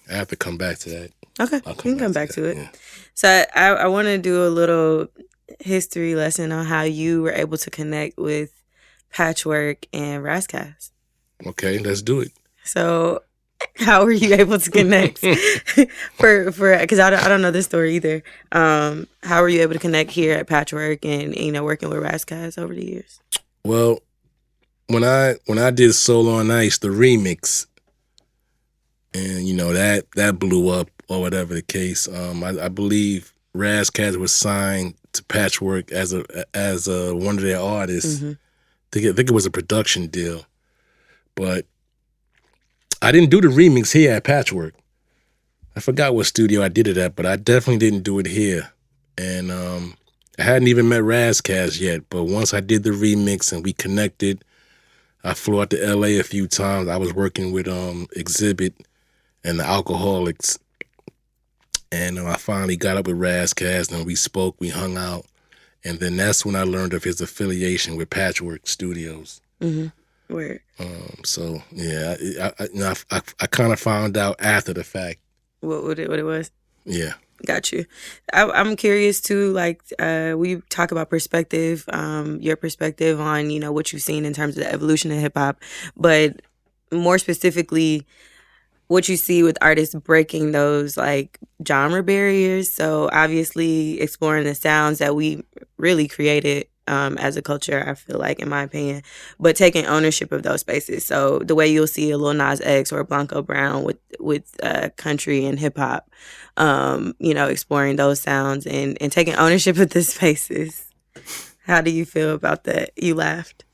have to come back to that. Okay, you can come back to it. Yeah. So I want to do a little history lesson on how you were able to connect with Patchwork and Ras Kass. Okay, let's do it. So How were you able to connect? for because I don't know this story either. How were you able to connect here at Patchwork and working with Razzcast over the years? Well, when I did Solo on Ice, the remix, and that blew up or whatever the case. I believe Razzcast was signed to Patchwork as a one of their artists. Mm-hmm. I think it was a production deal, but I didn't do the remix here at Patchwork. I forgot what studio I did it at, but I definitely didn't do it here. And I hadn't even met Razzcast yet, but once I did the remix and we connected, I flew out to LA a few times. I was working with Exhibit and the Alcoholics. And I finally got up with Razzcast and we spoke, we hung out. And then that's when I learned of his affiliation with Patchwork Studios. Mm-hmm. Where? So yeah, I kind of found out after the fact. What it was? Yeah. Got you. I'm curious too. Like we talk about perspective, your perspective on what you've seen in terms of the evolution of hip hop, but more specifically, what you see with artists breaking those like genre barriers. So obviously exploring the sounds that we really created as a culture, I feel like, in my opinion, but taking ownership of those spaces. So the way you'll see a Lil Nas X or a Blanco Brown with country and hip hop, exploring those sounds and taking ownership of the spaces. How do you feel about that? You laughed.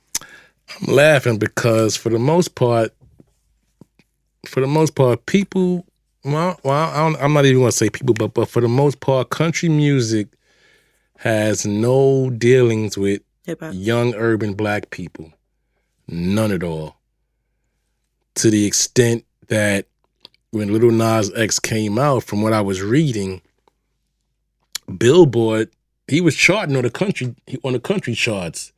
I'm laughing because for the most part, people. I'm not even going to say people, but for the most part, country music has no dealings with hip-hop. Young urban black people. None at all. To the extent that when Lil Nas X came out, from what I was reading, Billboard, he was charting on the country charts.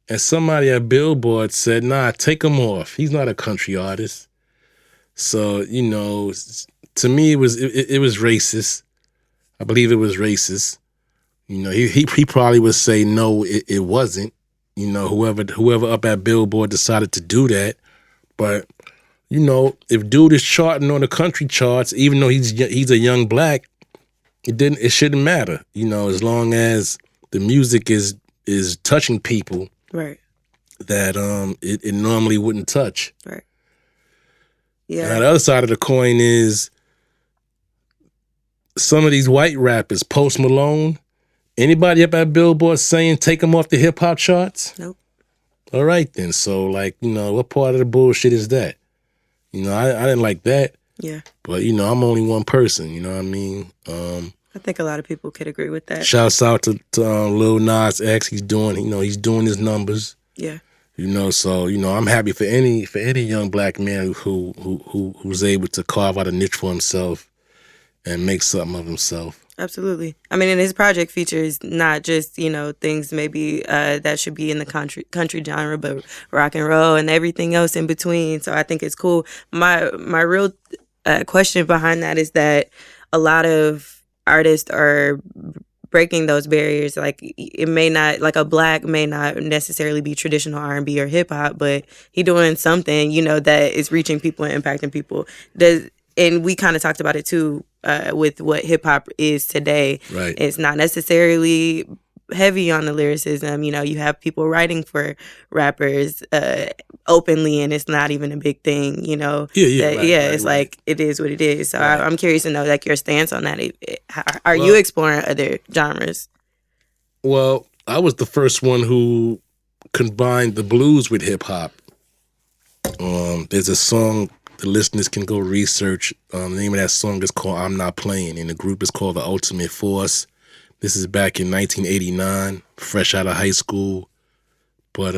And somebody at Billboard said, nah, take him off. He's not a country artist. So, to me, it was racist. I believe it was racist. He probably would say no, it wasn't. Whoever up at Billboard decided to do that. But if dude is charting on the country charts, even though he's a young black, it shouldn't matter. As long as the music is touching people, right? That it normally wouldn't touch, right? Yeah. Now, the other side of the coin is some of these white rappers, Post Malone. Anybody up at Billboard saying take him off the hip hop charts? Nope. All right then. So what part of the bullshit is that? I didn't like that. Yeah. But I'm only one person. You know what I mean? I think a lot of people could agree with that. Shouts out to Lil Nas X. He's doing his numbers. Yeah. So I'm happy for any young black man who's able to carve out a niche for himself and make something of himself. Absolutely. I mean, and his project features not just, things maybe that should be in the country genre, but rock and roll and everything else in between. So I think it's cool. My real question behind that is that a lot of artists are breaking those barriers. Like it may not, like a black may not necessarily be traditional R&B or hip hop, but he doing something, that is reaching people and impacting people. And we kind of talked about it too, with what hip hop is today. Right. It's not necessarily heavy on the lyricism. You have people writing for rappers openly, and it's not even a big thing. Yeah. It's like it is what it is. So I'm curious to know like your stance on that. Are you exploring other genres? Well, I was the first one who combined the blues with hip hop. There's a song the listeners can go research. The name of that song is called "I'm Not Playing," and the group is called The Ultimate Force. This is back in 1989, fresh out of high school. But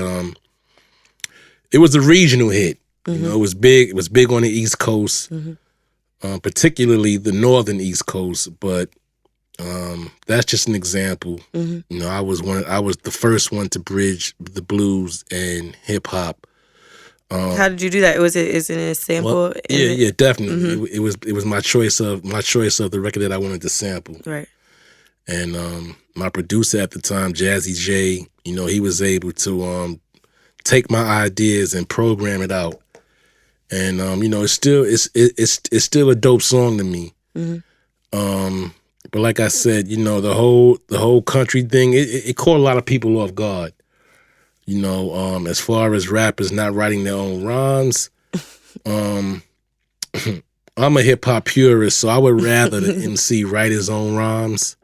it was a regional hit. Mm-hmm. It was big. It was big on the East Coast, mm-hmm. Particularly the northern East Coast. But that's just an example. Mm-hmm. I was the first one to bridge the blues and hip hop. How did you do that? Is it a sample? Well, yeah, definitely. Mm-hmm. It was my choice of the record that I wanted to sample. Right. And my producer at the time, Jazzy J, he was able to take my ideas and program it out. and you know, it's still a dope song to me. Hmm. But like I said, you know, the whole country thing, it caught a lot of people off guard. You know, as far as rappers not writing their own rhymes, um, I'm a hip hop purist, so I would rather the MC write his own rhymes.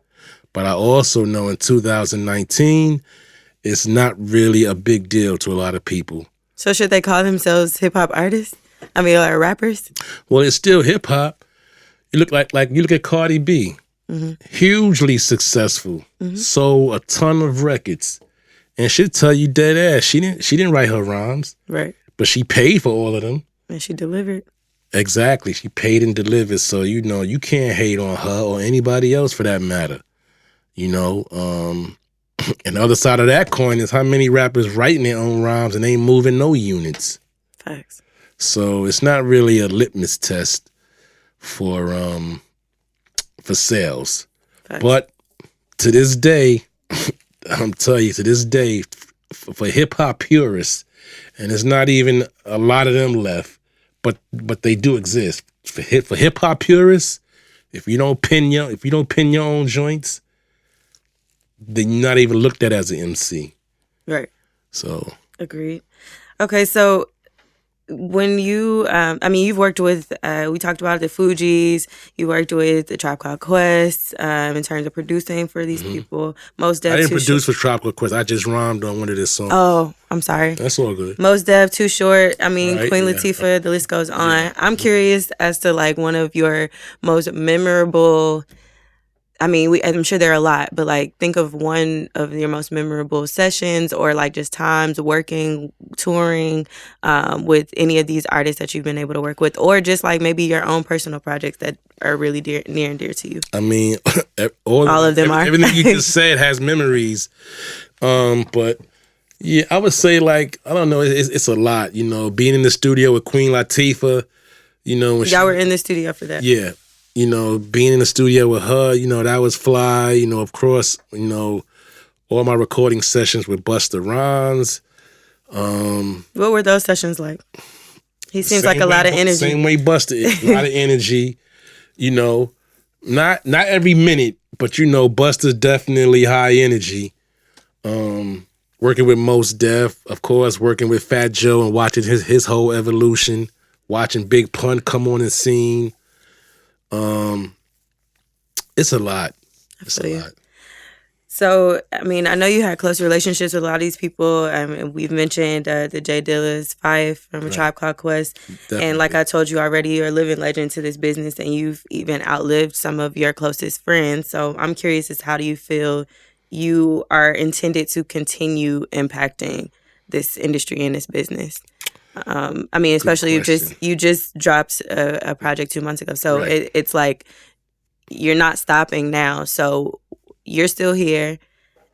But I also know in 2019, it's not really a big deal to a lot of people. So should they call themselves hip hop artists? I mean, or rappers? Well, it's still hip hop. You look like you look at Cardi B, hugely successful, sold a ton of records, and she'll tell you dead ass she didn't write her rhymes, Right. but she paid for all of them. And she delivered. Exactly, she paid and delivered. So you know you can't hate on her or anybody else for that matter. You know, and the other side of that coin is how many rappers writing their own rhymes and ain't moving no units. Facts. So it's not really a litmus test for sales. Facts. But to this day, I'm telling you, to this day, for hip hop purists, and there's not even a lot of them left, but they do exist. For hip hop purists, if you don't pin your own joints, then you're not even looked at as an MC. Right. So Agreed. Okay, so when you, I mean, you've worked with, we talked about the Fugees, you worked with the Tribe Called Quest in terms of producing for these people. Most Def, I didn't Too produce for Tropical Quest. I just rhymed on one of their songs. Oh, I'm sorry. That's all good. Most Def, Too Short. I mean, Right, Queen yeah. Latifah. The list goes on. I'm curious as to like one of your most memorable. I mean, I'm sure there are a lot, but like think of one of your most memorable sessions or like just times working, touring with any of these artists that you've been able to work with, or just like maybe your own personal projects that are really near and dear to you. I mean, All of them are. Everything you just said has memories. But yeah, I would say like, I don't know, it's a lot, you know, being in the studio with Queen Latifah, you know. When Y'all were in the studio for that. Yeah. You know, being in the studio with her, you know, that was fly. You know, of course, you know, all my recording sessions with Busta Rhymes. What were those sessions like? He seems like a lot of energy. Same way Busta is. A lot of energy. You know, not every minute, but you know, Busta's definitely high energy. Working with Mos Def, of course, working with Fat Joe and watching his whole evolution, watching Big Pun come on the scene. It's a lot. It's a lot. So, I mean, I know you had close relationships with a lot of these people. And we've mentioned the Jay Dillas, Fife from A Tribe Called Quest. Definitely. And like I told you already, you're a living legend to this business and you've even outlived some of your closest friends. So I'm curious as how do you feel you are intended to continue impacting this industry and this business? I mean, especially you just dropped a project 2 months ago. So Right. it's like you're not stopping now. So you're still here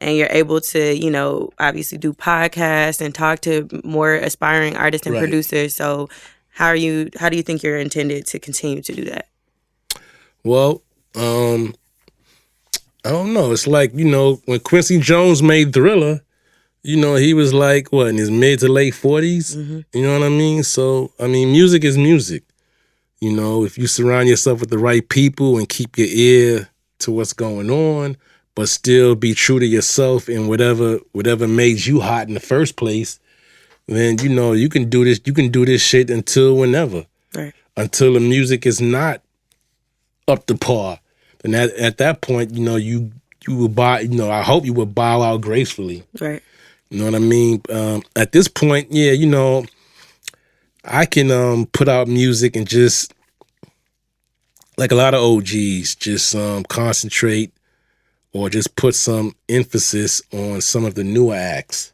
and you're able to, you know, obviously do podcasts and talk to more aspiring artists and Right. producers. So how do you think you're intended to continue to do that? Well, I don't know. It's like, you know, when Quincy Jones made Thriller, you know, he was like, what, in his mid to late 40s? You know what I mean? So, I mean, music is music. You know, if you surround yourself with the right people and keep your ear to what's going on, but still be true to yourself and whatever made you hot in the first place, then, you know, you can do this shit until whenever. Right. Until the music is not up to par. And at that point, you know, you will bow, you know, I hope you will bow out gracefully. Right. You know what I mean? At this point, yeah, you know, I can put out music and just, like a lot of OGs, just concentrate or just put some emphasis on some of the newer acts.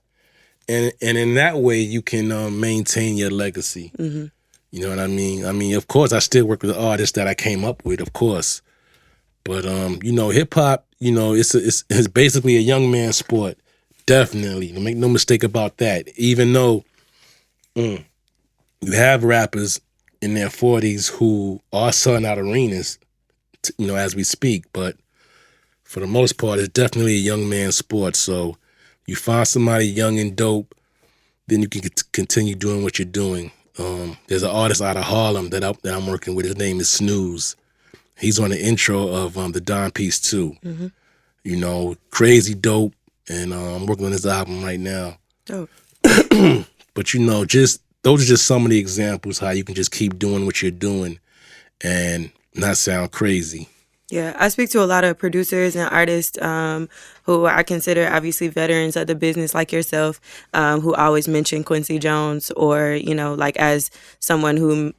And in that way, you can maintain your legacy. You know what I mean? I mean, of course, I still work with the artists that I came up with, of course. But, you know, hip-hop, you know, it's basically a young man's sport. Definitely. Make no mistake about that. Even though you have rappers in their 40s who are selling out arenas, you know, as we speak. But for the most part, it's definitely a young man's sport. So you find somebody young and dope, then you can continue doing what you're doing. There's an artist out of Harlem that I'm working with. His name is Snooze. He's on the intro of the Don Piece 2. Mm-hmm. You know, crazy dope, and I'm working on his album right now. Dope. But you know, just those are just some of the examples how you can just keep doing what you're doing and not sound crazy. Yeah, I speak to a lot of producers and artists who I consider obviously veterans of the business like yourself, who always mention Quincy Jones or, you know, like as someone who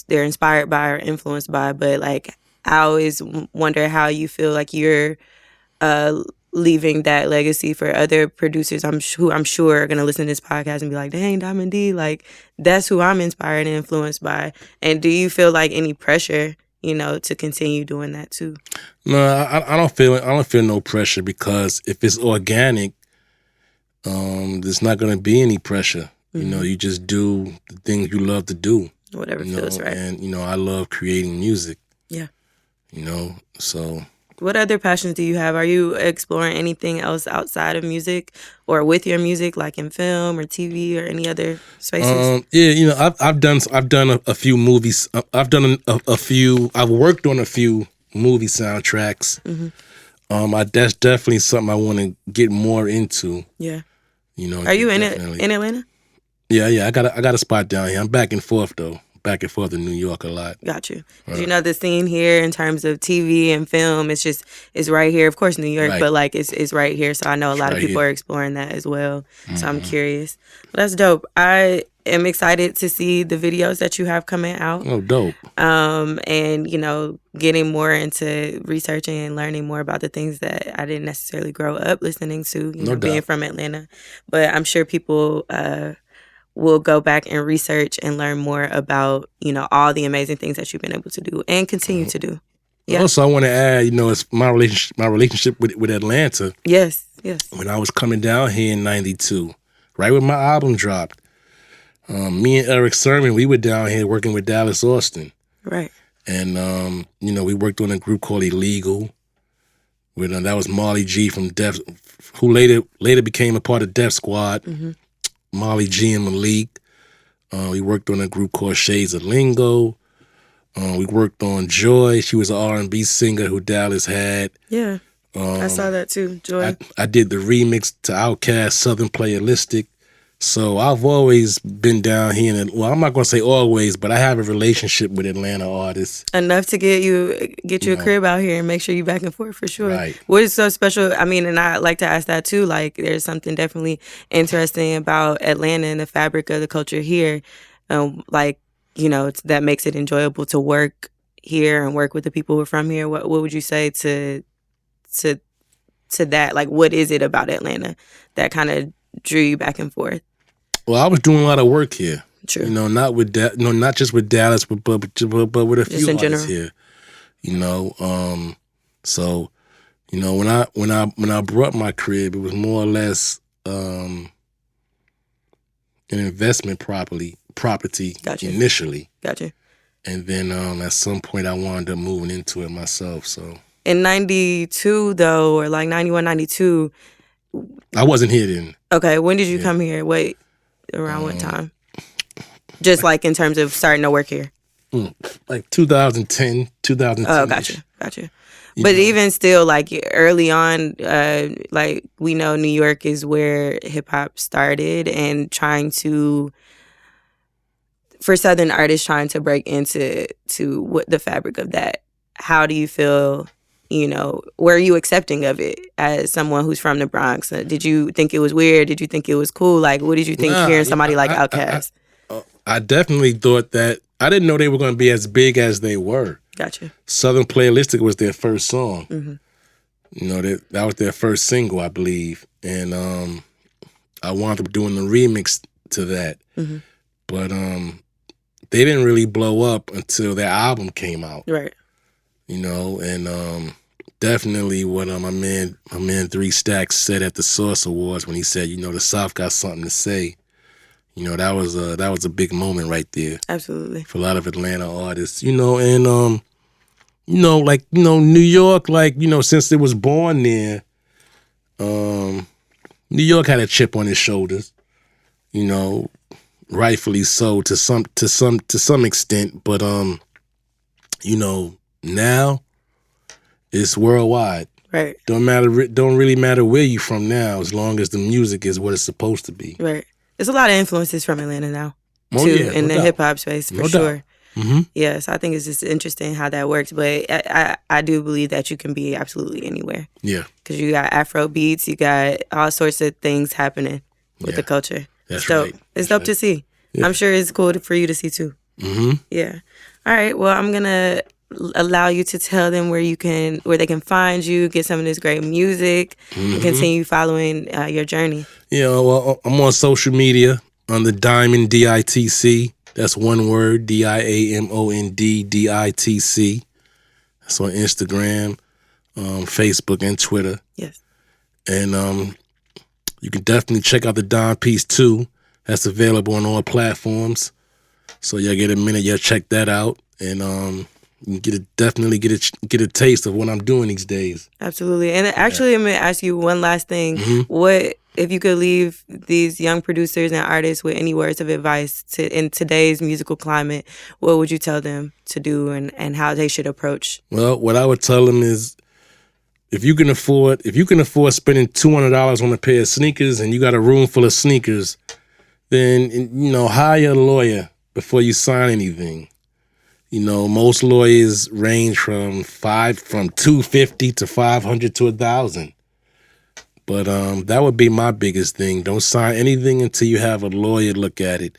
they're inspired by or influenced by. But like, I always wonder how you feel like you're leaving that legacy for other producers who I'm sure are going to listen to this podcast and be like, dang, Diamond D, like that's who I'm inspired and influenced by. And do you feel like any pressure, you know, to continue doing that too? No, I don't feel it. I don't feel no pressure because if it's organic, there's not going to be any pressure. Mm-hmm. You know, you just do the things you love to do. Whatever feels right. And, you know, I love creating music. Yeah. You know, so. What other passions do you have? Are you exploring anything else outside of music or with your music, like in film or TV or any other spaces? Yeah, you know, I've done a few movies. I've done a few. I've worked on a few movie soundtracks. Mm-hmm. That's definitely something I want to get more into. Yeah. You know. Are you in Atlanta? Yeah. I got a spot down here. I'm back and forth though. Back and forth in New York a lot. Got you. You know, the scene here in terms of TV and film, it's right here. Of course, New York, right. But like it's right here. So I know a lot of people are exploring that as well. Mm-hmm. So I'm curious. Well, that's dope. I am excited to see the videos that you have coming out. Oh, dope. And you know, getting more into researching and learning more about the things that I didn't necessarily grow up listening to. You know, being from Atlanta, but I'm sure people. We'll go back and research and learn more about, you know, all the amazing things that you've been able to do and continue to do. Yeah. Also, I want to add, you know, it's my relationship with Atlanta. Yes. When I was coming down here in '92, right when my album dropped, me and Eric Sermon, we were down here working with Dallas Austin. Right. And, you know, we worked on a group called Illegal. That was Marley G from Def, who later became a part of Def Squad. Mm-hmm. Molly G and Malik. We worked on a group called Shades of Lingo. We worked on Joy. She was an R&B singer who Dallas had. Yeah, I saw that too, Joy. I did the remix to Outkast, Southern Playalistic. So I've always been down here. Well, I'm not going to say always, but I have a relationship with Atlanta artists. Enough to get you a crib out here and make sure you back and forth for sure. Right. What is so special? I mean, and I like to ask that too. Like, there's something definitely interesting about Atlanta and the fabric of the culture here. Like, you know, that makes it enjoyable to work here and work with the people who are from here. What would you say to that? Like, what is it about Atlanta that kind of drew you back and forth? Well, I was doing a lot of work here. True. You know, not just with Dallas, but with a few artists here. You know, so you know when I brought my crib, it was more or less an investment property Gotcha. Initially. Gotcha. And then at some point I wound up moving into it myself. So in 92 though, or like 91, 92. I wasn't here then. Okay, when did you come here? Wait, around what time? Just like in terms of starting to work here? Like 2010. Oh, gotcha. But even still, like early on, like we know New York is where hip hop started, and for Southern artists trying to break into what the fabric of that. How do you feel? You know, were you accepting of it as someone who's from the Bronx? Did you think it was weird? Did you think it was cool? Like, what did you think hearing somebody like Outkast? I definitely thought that. I didn't know they were going to be as big as they were. Gotcha. Southern Playalistic was their first song. Mm-hmm. You know, that was their first single, I believe. And I wound up doing the remix to that. Mm-hmm. But they didn't really blow up until their album came out. Right. You know, and definitely what my man 3 Stacks said at the Source Awards when he said, you know, the South got something to say. You know, that was a big moment right there. Absolutely. For a lot of Atlanta artists, you know, and you know, like, you know, New York, like, you know, since it was born there, New York had a chip on his shoulders. You know, rightfully so to some extent. But you know, now it's worldwide. Right. Don't really matter where you from now, as long as the music is what it's supposed to be. Right. There's a lot of influences from Atlanta now, Oh, too, yeah, in no the doubt. hip hop space, for No sure. doubt. Mm-hmm. Yes, I think it's just interesting how that works. But I do believe that you can be absolutely anywhere. Yeah, Because you got Afro beats, you got all sorts of things happening with Yeah, the culture. that's It's dope. right. It's That's dope right. to see. Yeah. I'm sure it's cool for you to see too. Mm-hmm. Yeah. All right. Well, I'm gonna allow you to tell them where they can find you, get some of this great music, and continue following your journey. Yeah, well, I'm on social media on the Diamond DITC. That's one word, DIAMOND DITC. That's on Instagram, Facebook, and Twitter. Yes. And you can definitely check out the Dime Piece 2. That's available on all platforms. So y'all get a minute, y'all check that out, and you can definitely get a taste of what I'm doing these days. Absolutely. And actually, I'm going to ask you one last thing. What, if you could leave these young producers and artists with any words of advice in today's musical climate, what would you tell them to do and how they should approach? Well, what I would tell them is, if you can afford spending $200 on a pair of sneakers and you got a room full of sneakers, then, you know, hire a lawyer before you sign anything. You know, most lawyers range from $250 to $500 to $1,000. But that would be my biggest thing. Don't sign anything until you have a lawyer look at it.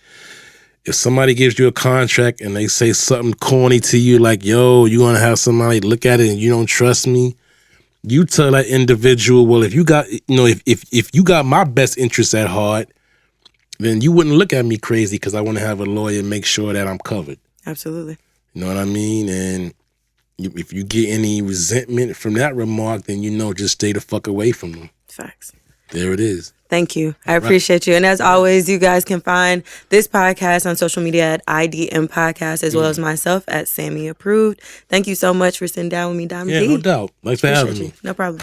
If somebody gives you a contract and they say something corny to you, like, yo, you want to have somebody look at it and you don't trust me, you tell that individual, well, if you got, you know, if you got my best interests at heart, then you wouldn't look at me crazy because I want to have a lawyer make sure that I'm covered. Absolutely. You know what I mean? And if you get any resentment from that remark, then you know, just stay the fuck away from them. Facts. There it is. Thank you. I appreciate you. And as always, you guys can find this podcast on social media at IDM Podcast, as well as myself at Sammy Approved. Thank you so much for sitting down with me, Diamond Yeah, D. no doubt. Thanks for having Appreciate me. you. No problem.